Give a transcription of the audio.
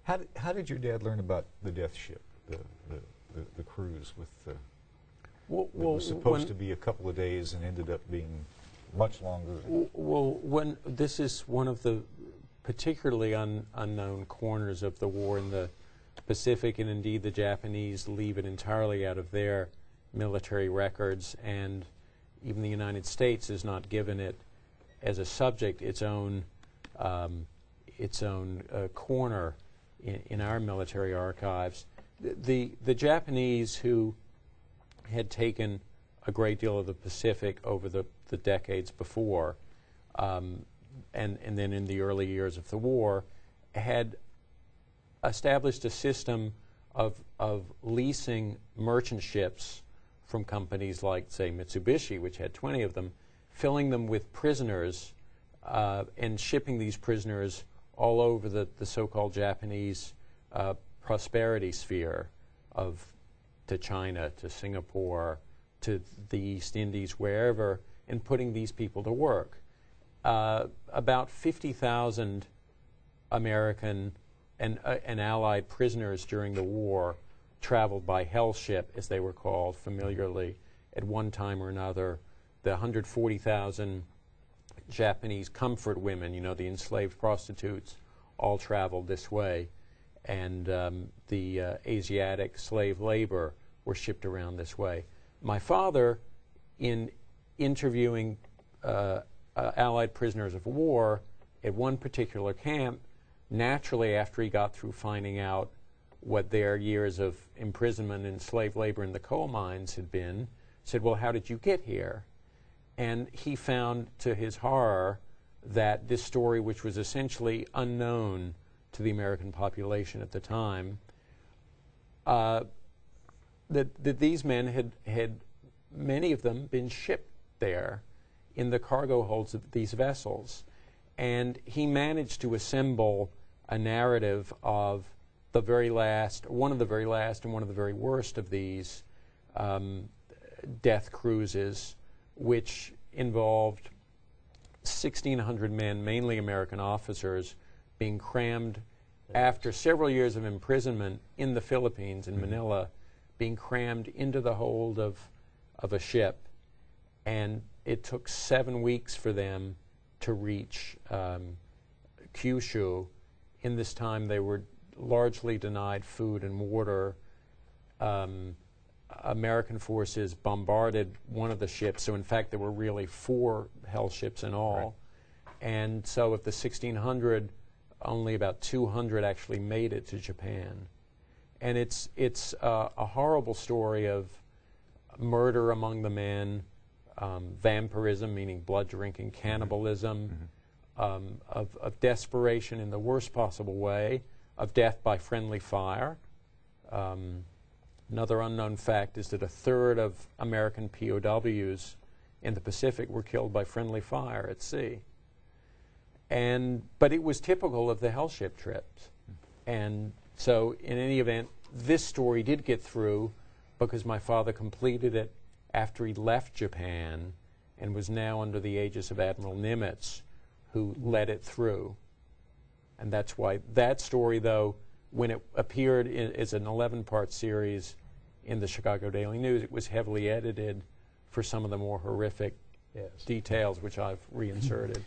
How did your dad learn about the Death Ship, the cruise with the? Well, it was supposed to be a couple of days and ended up being much longer. Well, when this is one of the particularly unknown corners of the war in the Pacific, and indeed the Japanese leave it entirely out of their military records, and even the United States has not given it as a subject its own corner in our military archives. The Japanese, who had taken a great deal of the Pacific over the decades before, and then in the early years of the war, had established a system of leasing merchant ships from companies like, say, Mitsubishi, which had 20 of them, filling them with prisoners and shipping these prisoners all over the so-called Japanese prosperity sphere to China, to Singapore, to the East Indies, wherever, and putting these people to work. About 50,000 American and Allied prisoners during the war traveled by hell ship, as they were called familiarly, at one time or another. The 140,000 Japanese comfort women, you know, the enslaved prostitutes, all traveled this way. And the Asiatic slave labor were shipped around this way. My father, in interviewing Allied prisoners of war at one particular camp, naturally after he got through finding out what their years of imprisonment and slave labor in the coal mines had been, said, well, how did you get here? And he found, to his horror, that this story, which was essentially unknown to the American population at the time, that these men had, many of them, been shipped there in the cargo holds of these vessels. And he managed to assemble a narrative of the very last, one of the very last and one of the very worst of these death cruises, which involved 1,600 men, mainly American officers, being crammed after several years of imprisonment in the Philippines, in Manila, being crammed into the hold of a ship. And it took 7 weeks for them to reach Kyushu. In this time, they were largely denied food and water. American forces bombarded one of the ships, so in fact there were really 4 hell ships in all. Right. And so of the 1,600, only about 200 actually made it to Japan. And it's a horrible story of murder among the men, vampirism, meaning blood drinking, cannibalism, of desperation in the worst possible way, of death by friendly fire. Another unknown fact is that 1/3 of American POWs in the Pacific were killed by friendly fire at sea. But it was typical of the hell ship trips. And so in any event, this story did get through because my father completed it after he left Japan and was now under the aegis of Admiral Nimitz, who led it through. And that's why that story, though, when it appeared as an 11-part series in the Chicago Daily News, it was heavily edited for some of the more horrific details, which I've reinserted.